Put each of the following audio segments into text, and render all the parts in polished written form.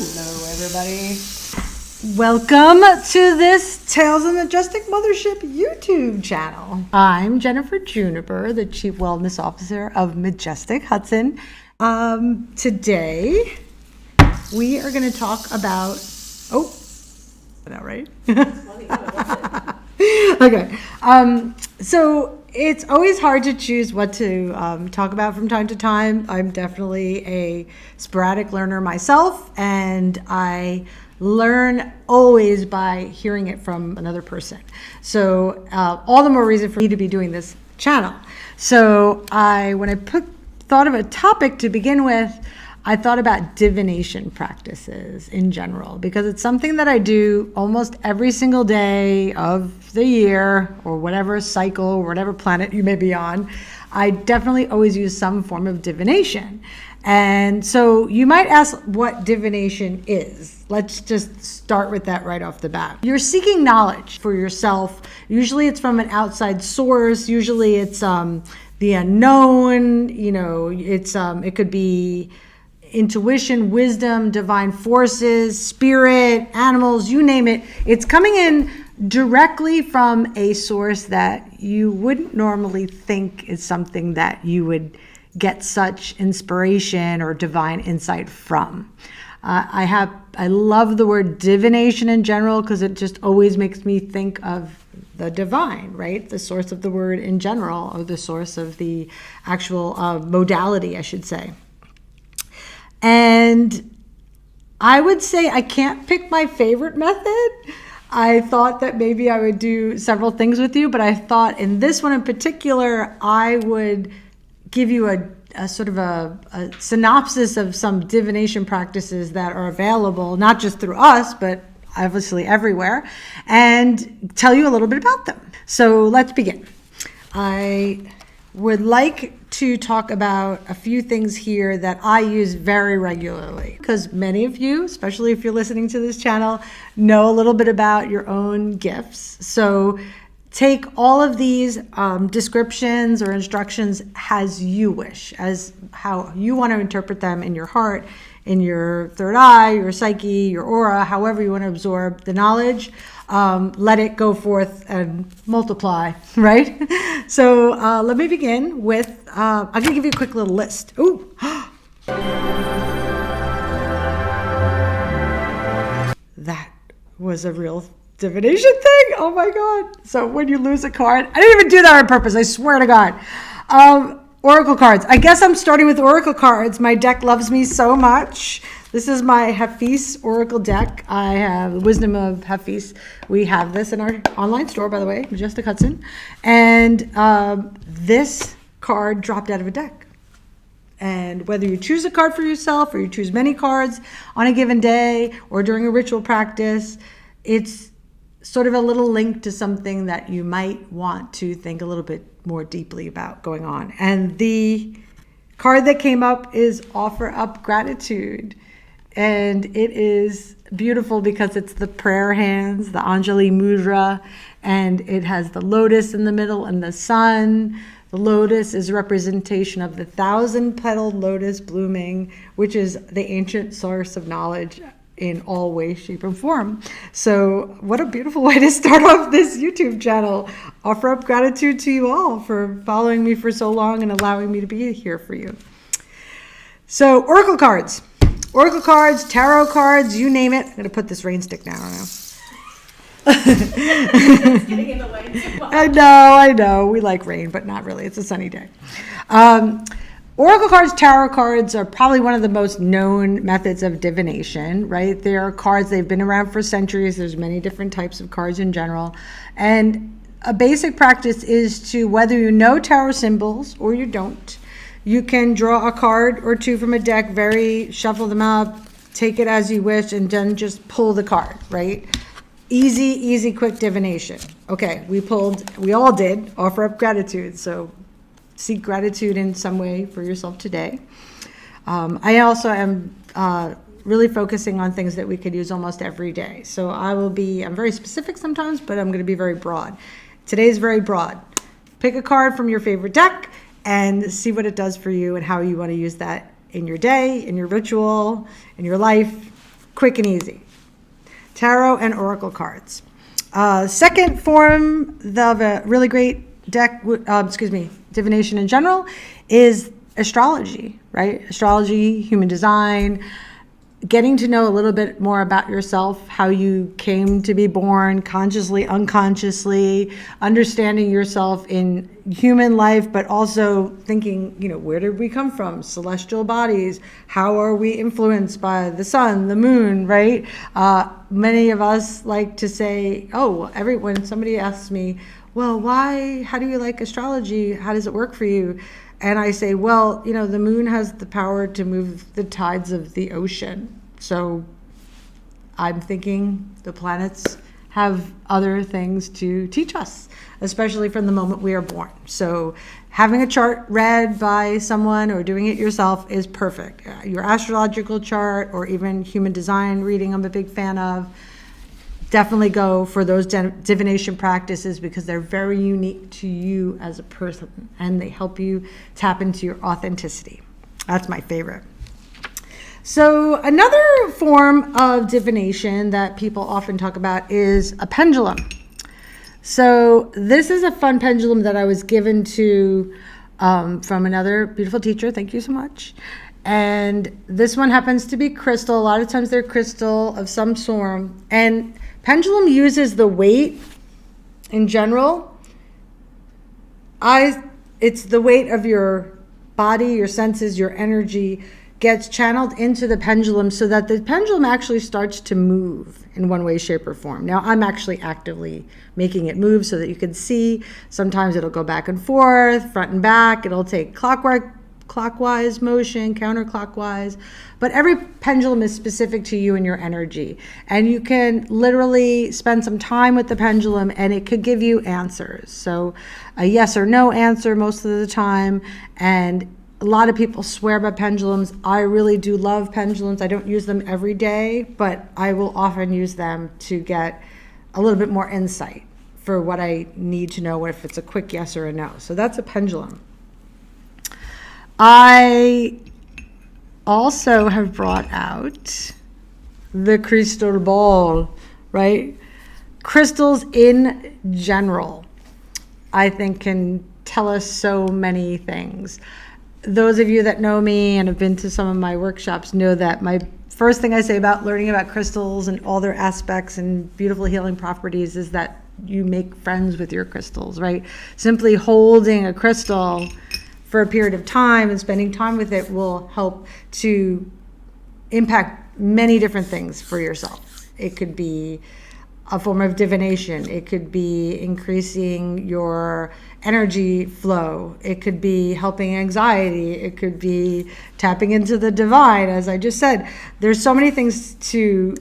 Hello, everybody. Welcome to this Tales of Majestic Mothership YouTube channel. I'm Jennifer Juniper, the Chief Wellness Officer of Majestic Hudson. Today, we are going to talk about... Oh, is that right? Okay. So it's always hard to choose what to talk about from time to time. I'm definitely a sporadic learner myself, and I learn always by hearing it from another person. So all the more reason for me to be doing this channel. So when I thought of a topic to begin with, I thought about divination practices in general, because it's something that I do almost every single day of the year, or whatever cycle, or whatever planet you may be on. I definitely always use some form of divination. And so you might ask what divination is. Let's just start with that right off the bat. You're seeking knowledge for yourself. Usually it's from an outside source. Usually it's the unknown. You know, it could be intuition, wisdom, divine forces, spirit, animals, you name it. It's coming in directly from a source that you wouldn't normally think is something that you would get such inspiration or divine insight from. I love the word divination in general because it just always makes me think of the divine, right? The source of the word in general, or the source of the actual modality, I should say. And I would say I can't pick my favorite method. I thought that maybe I would do several things with you, but I thought in this one in particular, I would give you a sort of a synopsis of some divination practices that are available, not just through us, but obviously everywhere, and tell you a little bit about them. So let's begin. I would like to talk about a few things here that I use very regularly, because many of you, especially if you're listening to this channel, know a little bit about your own gifts. So take all of these descriptions or instructions as you wish, as how you want to interpret them in your heart, in your third eye, your psyche, your aura, however you want to absorb the knowledge. Let it go forth and multiply, right? So let me begin with, I'm going to give you a quick little list. Ooh. That was a real divination thing. Oh my God. So when you lose a card, I didn't even do that on purpose, I swear to God. Oracle cards. I guess I'm starting with Oracle cards. My deck loves me so much. This is my Hafiz Oracle deck. I have the Wisdom of Hafiz. We have this in our online store, by the way, Majestic Hudson. And this card dropped out of a deck. And whether you choose a card for yourself or you choose many cards on a given day or during a ritual practice, it's sort of a little link to something that you might want to think a little bit more deeply about going on. And the card that came up is Offer Up Gratitude. And it is beautiful because it's the prayer hands, the Anjali Mudra, and it has the lotus in the middle and the sun. The lotus is a representation of the 1,000-petaled lotus blooming, which is the ancient source of knowledge in all ways, shape, and form. So what a beautiful way to start off this YouTube channel. Offer up gratitude to you all for following me for so long and allowing me to be here for you. So Oracle cards. Oracle cards, tarot cards, you name it. I'm going to put this rain stick down now. It's getting in the way too much. I know. We like rain, but not really. It's a sunny day. Oracle cards, tarot cards are probably one of the most known methods of divination, right? They are cards, they've been around for centuries. There's many different types of cards in general. And a basic practice is to, whether you know tarot symbols or you don't, you can draw a card or two from a deck, shuffle them up, take it as you wish, and then just pull the card, right? Easy, quick divination. Okay, we all did Offer Up Gratitude. So seek gratitude in some way for yourself today. I also am really focusing on things that we could use almost every day. So I'm very specific sometimes, but I'm going to be very broad. Today's very broad. Pick a card from your favorite deck and see what it does for you and how you want to use that in your day, in your ritual, in your life. quick and easy. Tarot and Oracle cards. Second form of a really great deck, divination in general, is astrology, right? Astrology, human design, getting to know a little bit more about yourself, how you came to be born, consciously, unconsciously, understanding yourself in human life, but also thinking, where did we come from? Celestial bodies. How are we influenced by the sun, the moon, right? Many of us like to say, when somebody asks me, well, how do you like astrology? How does it work for you? And I say, well, the moon has the power to move the tides of the ocean. So I'm thinking the planets have other things to teach us, especially from the moment we are born. So having a chart read by someone or doing it yourself is perfect. Your astrological chart or even human design reading, I'm a big fan of. Definitely go for those divination practices because they're very unique to you as a person and they help you tap into your authenticity. That's my favorite. So another form of divination that people often talk about is a pendulum. So this is a fun pendulum that I was given to from another beautiful teacher. Thank you so much. And this one happens to be crystal. A lot of times they're crystal of some sort. And pendulum uses the weight in general. It's the weight of your body, your senses, your energy gets channeled into the pendulum so that the pendulum actually starts to move in one way, shape, or form. Now, I'm actually actively making it move so that you can see. Sometimes it'll go back and forth, front and back. It'll take clockwise motion, counterclockwise, but every pendulum is specific to you and your energy. And you can literally spend some time with the pendulum and it could give you answers. So a yes or no answer most of the time. And a lot of people swear by pendulums. I really do love pendulums. I don't use them every day, but I will often use them to get a little bit more insight for what I need to know, if it's a quick yes or a no. So that's a pendulum. I also have brought out the crystal ball, right? Crystals in general, I think, can tell us so many things. Those of you that know me and have been to some of my workshops know that my first thing I say about learning about crystals and all their aspects and beautiful healing properties is that you make friends with your crystals, right? Simply holding a crystal for a period of time and spending time with it will help to impact many different things for yourself. It could be a form of divination. It could be increasing your energy flow. It could be helping anxiety. It could be tapping into the divine. As I just said, there's so many things to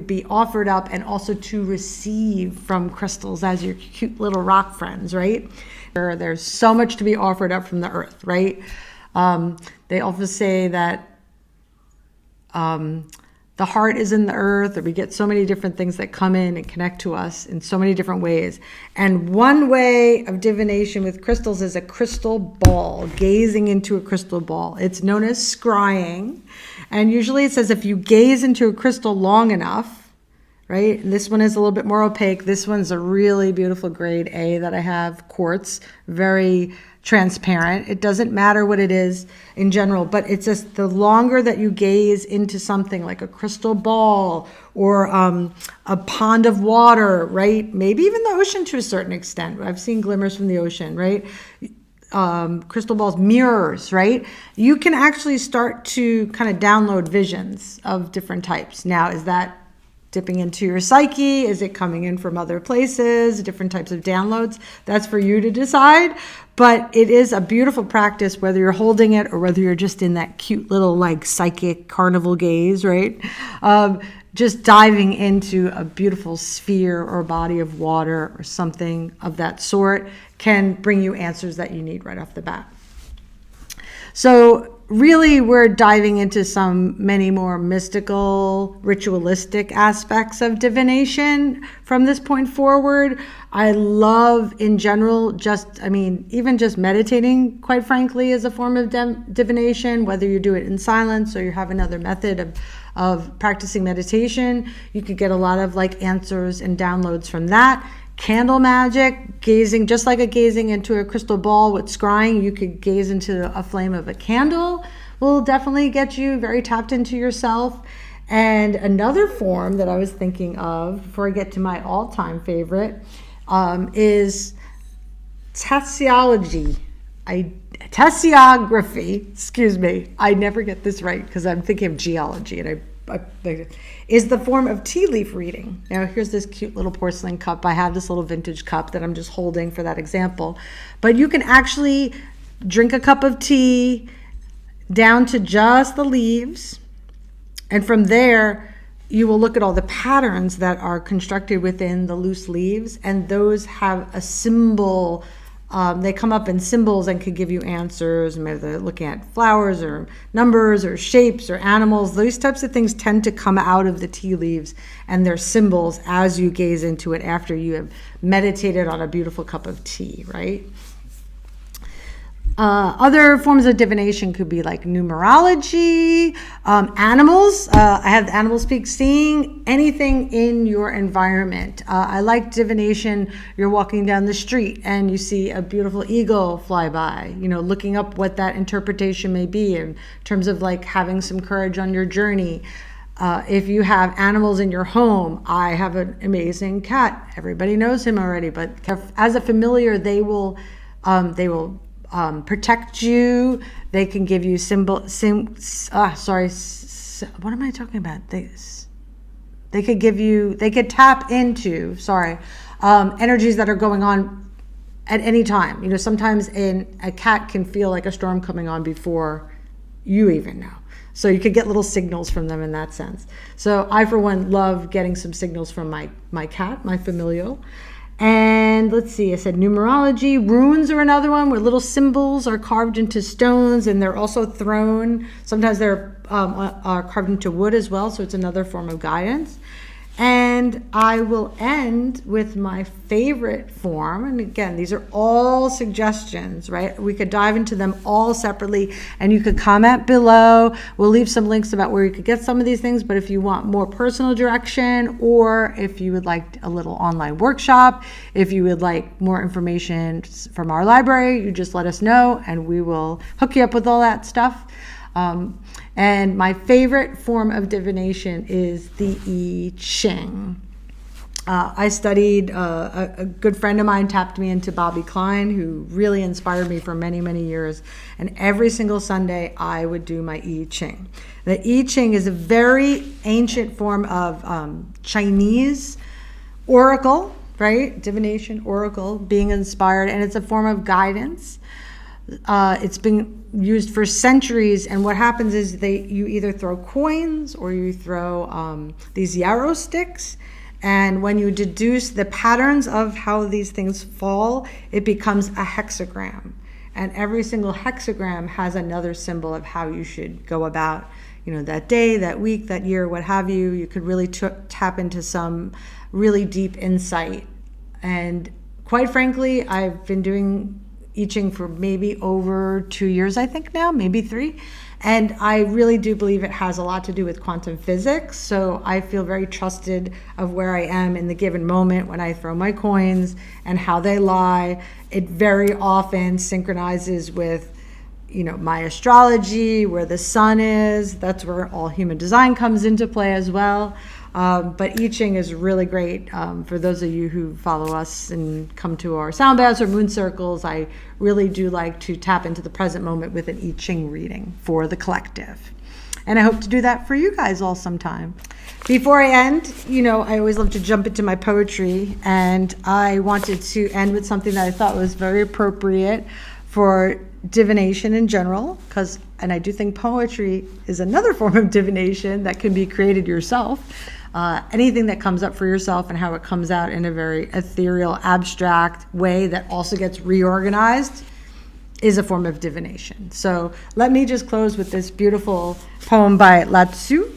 be offered up and also to receive from crystals as your cute little rock friends, right? There's so much to be offered up from the earth, right? They often say that the heart is in the earth, or we get so many different things that come in and connect to us in so many different ways. And one way of divination with crystals is a crystal ball, gazing into a crystal ball. It's known as scrying. And usually it says if you gaze into a crystal long enough, right? And this one is a little bit more opaque. This one's a really beautiful grade A that I have, quartz, very transparent. It doesn't matter what it is in general, but it's just the longer that you gaze into something like a crystal ball or a pond of water, right? Maybe even the ocean to a certain extent. I've seen glimmers from the ocean, right? Crystal balls, mirrors, right? You can actually start to kind of download visions of different types. Now, is that dipping into your psyche? Is it coming in from other places, different types of downloads? That's for you to decide. But it is a beautiful practice, whether you're holding it or whether you're just in that cute little like psychic carnival gaze, right? Just diving into a beautiful sphere or body of water or something of that sort can bring you answers that you need right off the bat. So really, we're diving into many more mystical, ritualistic aspects of divination from this point forward. I love, in general, even just meditating, quite frankly, is a form of divination, whether you do it in silence or you have another method of practicing meditation. You could get a lot of answers and downloads from that. Candle magic, gazing into a crystal ball with scrying, you could gaze into a flame of a candle, will definitely get you very tapped into yourself. And another form that I was thinking of before I get to my all-time favorite is Tasseography. Excuse me, I never get this right because I'm thinking of geology, and is the form of tea leaf reading. Now, here's this cute little porcelain cup. I have this little vintage cup that I'm just holding for that example. But you can actually drink a cup of tea down to just the leaves. And from there, you will look at all the patterns that are constructed within the loose leaves. And those have a symbol. They come up in symbols and could give you answers. Maybe they're looking at flowers or numbers or shapes or animals. Those types of things tend to come out of the tea leaves and their symbols as you gaze into it after you have meditated on a beautiful cup of tea, right? Other forms of divination could be like numerology, animals. I have the animal speak, seeing anything in your environment. I like divination. You're walking down the street and you see a beautiful eagle fly by, looking up what that interpretation may be in terms of having some courage on your journey. If you have animals in your home, I have an amazing cat. Everybody knows him already, but as a familiar, they will protect you. They can give you what am I talking about? They could tap into, energies that are going on at any time. Sometimes a cat can feel like a storm coming on before you even know. So you could get little signals from them in that sense. So I, for one, love getting some signals from my cat, my familial. And let's see, I said numerology. Runes are another one where little symbols are carved into stones and they're also thrown. Sometimes they're are carved into wood as well, so it's another form of guidance. And I will end with my favorite form. And again, these are all suggestions, right? We could dive into them all separately and you could comment below. We'll leave some links about where you could get some of these things. But if you want more personal direction, or if you would like a little online workshop, if you would like more information from our library, you just let us know and we will hook you up with all that stuff. And my favorite form of divination is the I Ching. I studied, a good friend of mine tapped me into Bobby Klein, who really inspired me for many, many years. And every single Sunday, I would do my I Ching. The I Ching is a very ancient form of Chinese oracle, right? Divination, oracle, being inspired, and it's a form of guidance. It's been used for centuries, and what happens is you either throw coins or you throw these yarrow sticks, and when you deduce the patterns of how these things fall, it becomes a hexagram, and every single hexagram has another symbol of how you should go about that day, that week, that year, what have you. You could really tap into some really deep insight. And quite frankly, I've been doing I Ching for maybe over 2 years, I think now, maybe 3. And I really do believe it has a lot to do with quantum physics. So I feel very trusted of where I am in the given moment when I throw my coins and how they lie. It very often synchronizes with, my astrology, where the sun is. That's where all human design comes into play as well. But I Ching is really great for those of you who follow us and come to our sound baths or moon circles. I really do like to tap into the present moment with an I Ching reading for the collective. And I hope to do that for you guys all sometime. Before I end, I always love to jump into my poetry. And I wanted to end with something that I thought was very appropriate for divination in general, and I do think poetry is another form of divination that can be created yourself. Anything that comes up for yourself and how it comes out in a very ethereal, abstract way that also gets reorganized is a form of divination. So let me just close with this beautiful poem by Lao Tzu.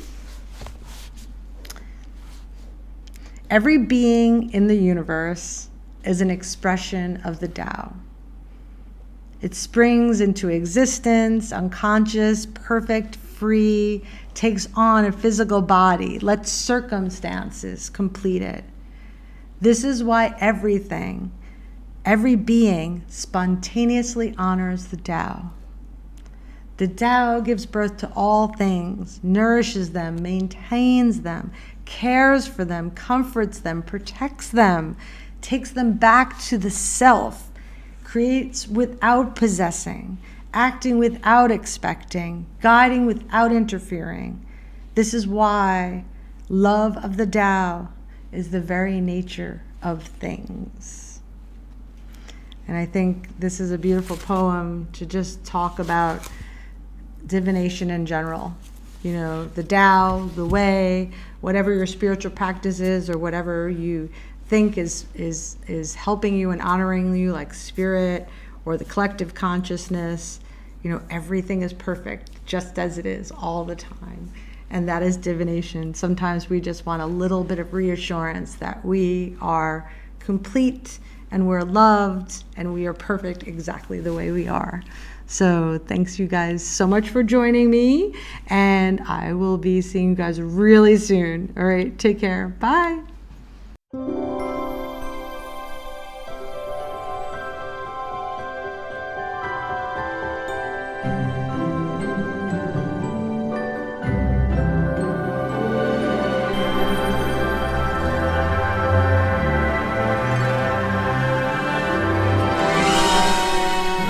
Every being in the universe is an expression of the Tao. It springs into existence, unconscious, perfect, free, takes on a physical body, lets circumstances complete it. This is why everything, every being spontaneously honors the Tao. The Tao gives birth to all things, nourishes them, maintains them, cares for them, comforts them, protects them, takes them back to the self, creates without possessing, acting without expecting, guiding without interfering. This is why love of the Tao is the very nature of things. And I think this is a beautiful poem to just talk about divination in general. You know, the Tao, the way, whatever your spiritual practice is, or whatever you think is helping you and honoring you, like spirit or the collective consciousness. You know, everything is perfect just as it is all the time. And that is divination. Sometimes we just want a little bit of reassurance that we are complete and we're loved and we are perfect exactly the way we are. So thanks you guys so much for joining me, and I will be seeing you guys really soon. All right, take care. Bye.